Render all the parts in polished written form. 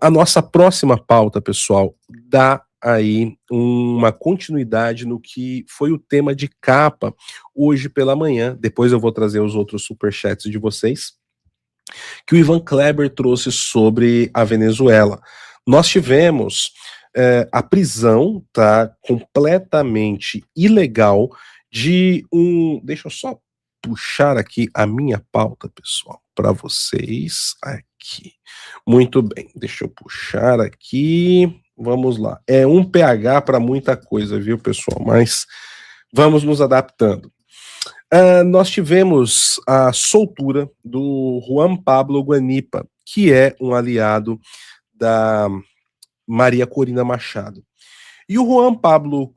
A nossa próxima pauta, pessoal, dá aí uma continuidade no que foi o tema de capa hoje pela manhã. Depois eu vou trazer os outros superchats de vocês, que o Ivan Kleber trouxe sobre a Venezuela. Nós tivemos a prisão, tá, completamente ilegal de um... Deixa eu só puxar aqui a minha pauta, pessoal, para vocês aqui. Muito bem, deixa eu puxar aqui. Vamos lá. É um pH para muita coisa, viu, pessoal? Mas vamos nos adaptando. Nós tivemos a soltura do Juan Pablo Guanipa, que é um aliado da Maria Corina Machado. E o Juan Pablo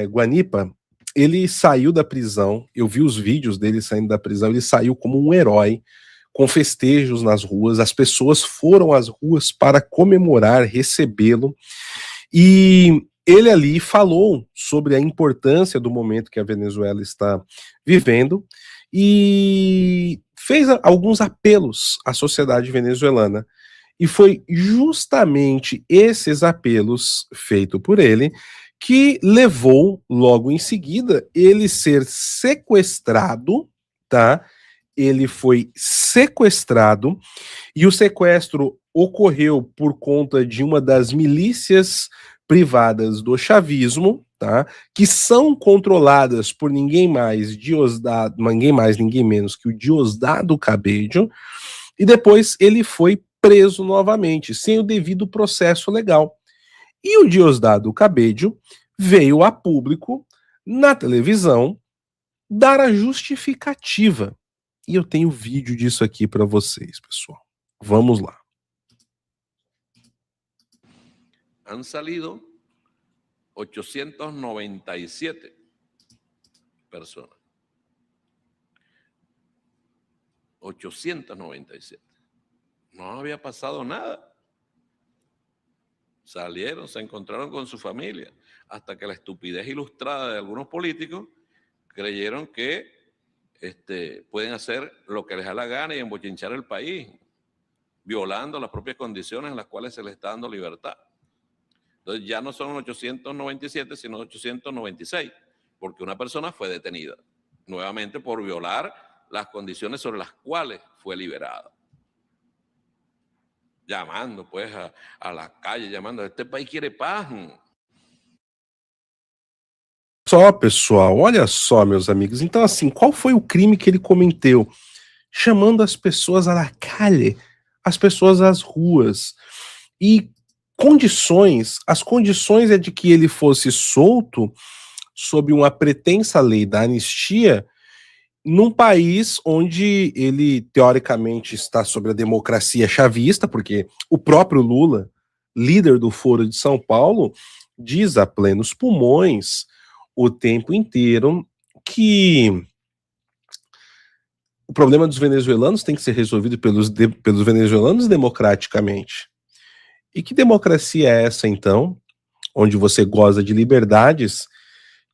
Guanipa, ele saiu da prisão, eu vi os vídeos dele saindo da prisão, ele saiu como um herói, com festejos nas ruas, as pessoas foram às ruas para comemorar, recebê-lo, e ele ali falou sobre a importância do momento que a Venezuela está vivendo e fez alguns apelos à sociedade venezuelana. E foi justamente esses apelos feitos por ele que levou, logo em seguida, ele ser sequestrado, tá? Ele foi sequestrado e o sequestro ocorreu por conta de uma das milícias privadas do chavismo, tá? Que são controladas por ninguém mais, ninguém menos que o Diosdado Cabello, e depois ele foi preso novamente, sem o devido processo legal. E o Diosdado Cabello veio a público, na televisão, dar a justificativa. E eu tenho vídeo disso aqui para vocês, pessoal. Vamos lá. Han salido 897 personas. 897. No había pasado nada. Salieron, se encontraron con su familia, hasta que la estupidez ilustrada de algunos políticos creyeron que pueden hacer lo que les da la gana y embochinchar el país, violando las propias condiciones en las cuales se les está dando libertad. Entonces ya no son 897, sino 896, porque una persona fue detenida, nuevamente por violar las condiciones sobre las cuales fue liberada. Llamando pues a la calle, llamando, este país quiere paz. Só, pessoal, olha só, meus amigos. Então, assim, qual foi o crime que ele cometeu? Chamando as pessoas à la calle, as pessoas às ruas. E as condições é de que ele fosse solto sob uma pretensa lei da anistia, num país onde ele, teoricamente, está sobre a democracia chavista, porque o próprio Lula, líder do Foro de São Paulo, diz a plenos pulmões o tempo inteiro que o problema dos venezuelanos tem que ser resolvido pelos venezuelanos democraticamente. E que democracia é essa, então, onde você goza de liberdades,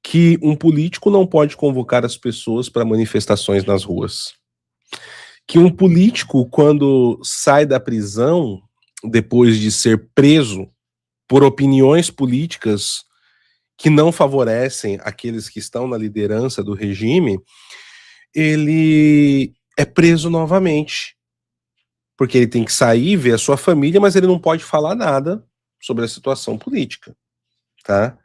que um político não pode convocar as pessoas para manifestações nas ruas? Que um político, quando sai da prisão, depois de ser preso por opiniões políticas que não favorecem aqueles que estão na liderança do regime, ele é preso novamente. Porque ele tem que sair, ver a sua família, mas ele não pode falar nada sobre a situação política, tá?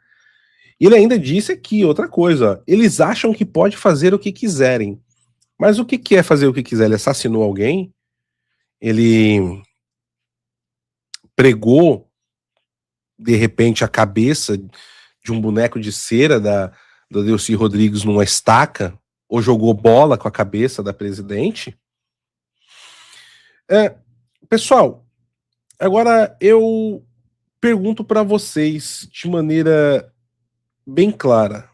E ele ainda disse aqui outra coisa, ó, eles acham que pode fazer o que quiserem. Mas o que é fazer o que quiser? Ele assassinou alguém? Ele pregou, de repente, a cabeça de um boneco de cera do Delcy Rodrigues numa estaca? Ou jogou bola com a cabeça da presidente? Pessoal, agora eu pergunto para vocês de maneira bem clara.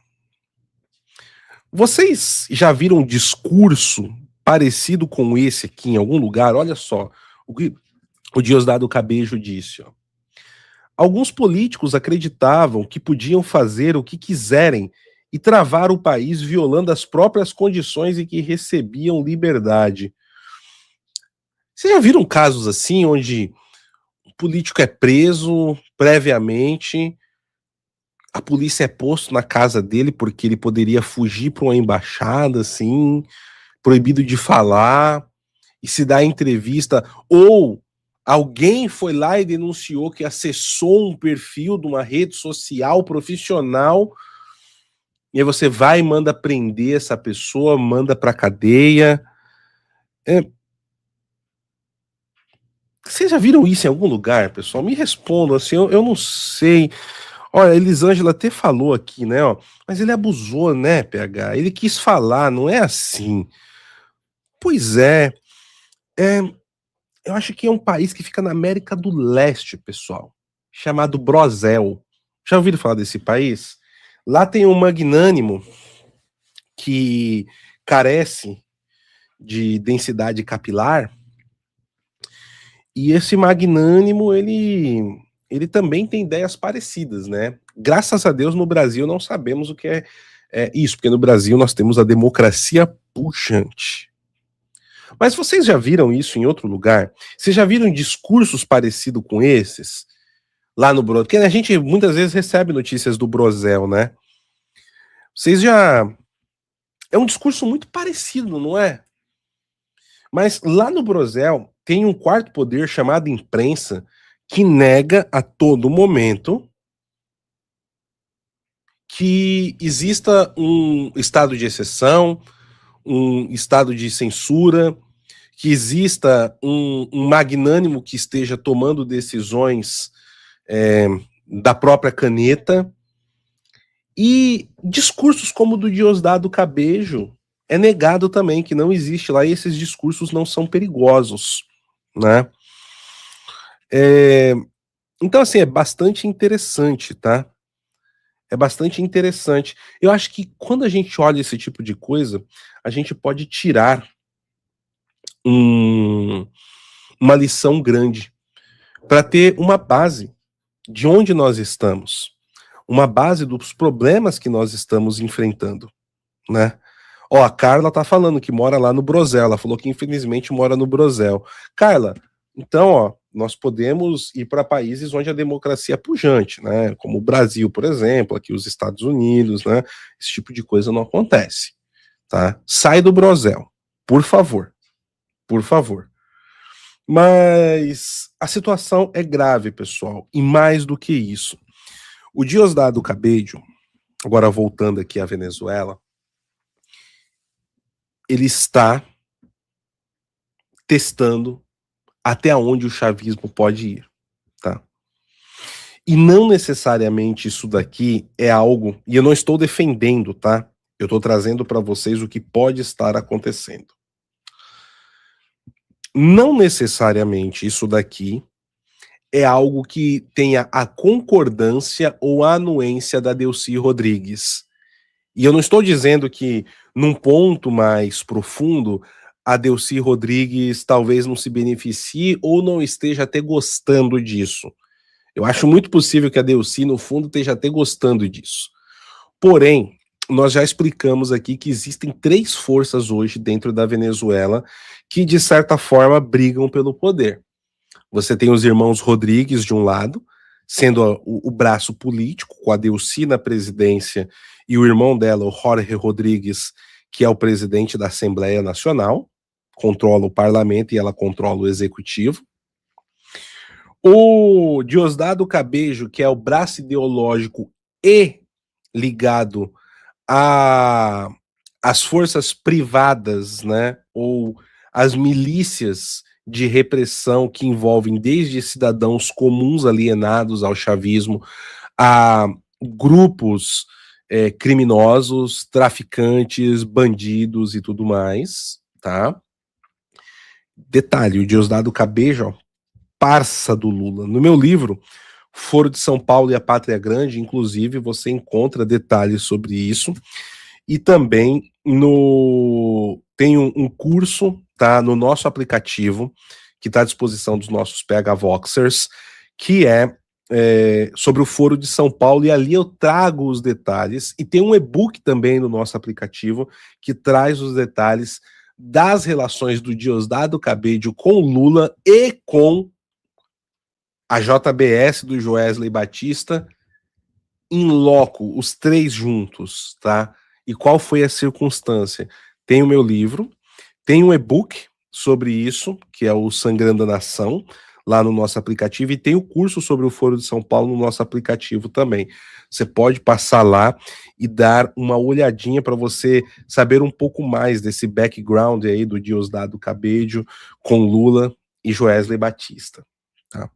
Vocês já viram um discurso parecido com esse aqui em algum lugar? Olha só o que o Diosdado Cabello disse. Ó. Alguns políticos acreditavam que podiam fazer o que quiserem e travar o país violando as próprias condições em que recebiam liberdade. Vocês já viram casos assim, onde um político é preso previamente, a polícia é posto na casa dele porque ele poderia fugir para uma embaixada, assim, proibido de falar, e se dá entrevista, ou alguém foi lá e denunciou que acessou um perfil de uma rede social profissional, e aí você vai e manda prender essa pessoa, manda pra cadeia. Vocês já viram isso em algum lugar, pessoal? Me respondam, assim, eu não sei. Olha, a Elisângela até falou aqui, né, ó, mas ele abusou, né, PH? Ele quis falar, não é assim. Pois é, eu acho que é um país que fica na América do Leste, pessoal, chamado Brosel. Já ouviram falar desse país? Lá tem um magnânimo que carece de densidade capilar, e esse magnânimo, ele também tem ideias parecidas, né? Graças a Deus, no Brasil não sabemos o que é isso, porque no Brasil nós temos a democracia pujante. Mas vocês já viram isso em outro lugar? Vocês já viram discursos parecidos com esses? Lá no Brosel? Porque a gente muitas vezes recebe notícias do Brosel, né? Vocês já... É um discurso muito parecido, não é? Mas lá no Brosel tem um quarto poder chamado imprensa que nega a todo momento que exista um estado de exceção, um estado de censura, que exista um magnânimo que esteja tomando decisões da própria caneta, e discursos como o do Diosdado Cabejo é negado também, que não existe lá, e esses discursos não são perigosos, né? Então, assim, é bastante interessante, tá? É bastante interessante. Eu acho que quando a gente olha esse tipo de coisa, a gente pode tirar uma lição grande para ter uma base de onde nós estamos, uma base dos problemas que nós estamos enfrentando, né? Ó, a Carla tá falando que mora lá no Brosel, ela falou que infelizmente mora no Brosel. Carla, então, ó, nós podemos ir para países onde a democracia é pujante, né? Como o Brasil, por exemplo, aqui os Estados Unidos, né? Esse tipo de coisa não acontece, tá? Sai do Brosel, por favor, por favor. Mas a situação é grave, pessoal, e mais do que isso. O Diosdado Cabello, agora voltando aqui à Venezuela, ele está testando até onde o chavismo pode ir, tá? E não necessariamente isso daqui é algo, e eu não estou defendendo, tá? Eu estou trazendo para vocês o que pode estar acontecendo. Não necessariamente isso daqui é algo que tenha a concordância ou a anuência da Delcy Rodrigues. E eu não estou dizendo que, num ponto mais profundo, a Delcy Rodrigues talvez não se beneficie ou não esteja até gostando disso. Eu acho muito possível que a Delcy, no fundo, esteja até gostando disso. Porém, nós já explicamos aqui que existem 3 forças hoje dentro da Venezuela que, de certa forma, brigam pelo poder. Você tem os irmãos Rodrigues, de um lado, sendo o braço político, com a Delcy na presidência, e o irmão dela, o Jorge Rodrigues, que é o presidente da Assembleia Nacional, controla o parlamento e ela controla o executivo. O Diosdado Cabejo, que é o braço ideológico e ligado às forças privadas, né, ou as milícias de repressão que envolvem desde cidadãos comuns alienados ao chavismo a grupos criminosos, traficantes, bandidos e tudo mais, tá? Detalhe, o Diosdado Cabejo, ó, parça do Lula. No meu livro, Foro de São Paulo e a Pátria Grande, inclusive, você encontra detalhes sobre isso. E também tem um curso, tá, no nosso aplicativo, que está à disposição dos nossos PH Voxers, que é sobre o Foro de São Paulo, e ali eu trago os detalhes, e tem um e-book também no nosso aplicativo que traz os detalhes das relações do Diosdado Cabello com Lula e com a JBS do Joesley Batista, em loco, os três juntos, tá? E qual foi a circunstância? Tem o meu livro, tem um e-book sobre isso, que é o Sangrando a Nação, lá no nosso aplicativo, e tem o curso sobre o Foro de São Paulo no nosso aplicativo também. Você pode passar lá e dar uma olhadinha para você saber um pouco mais desse background aí do Diosdado Cabello com Lula e Joesley Batista.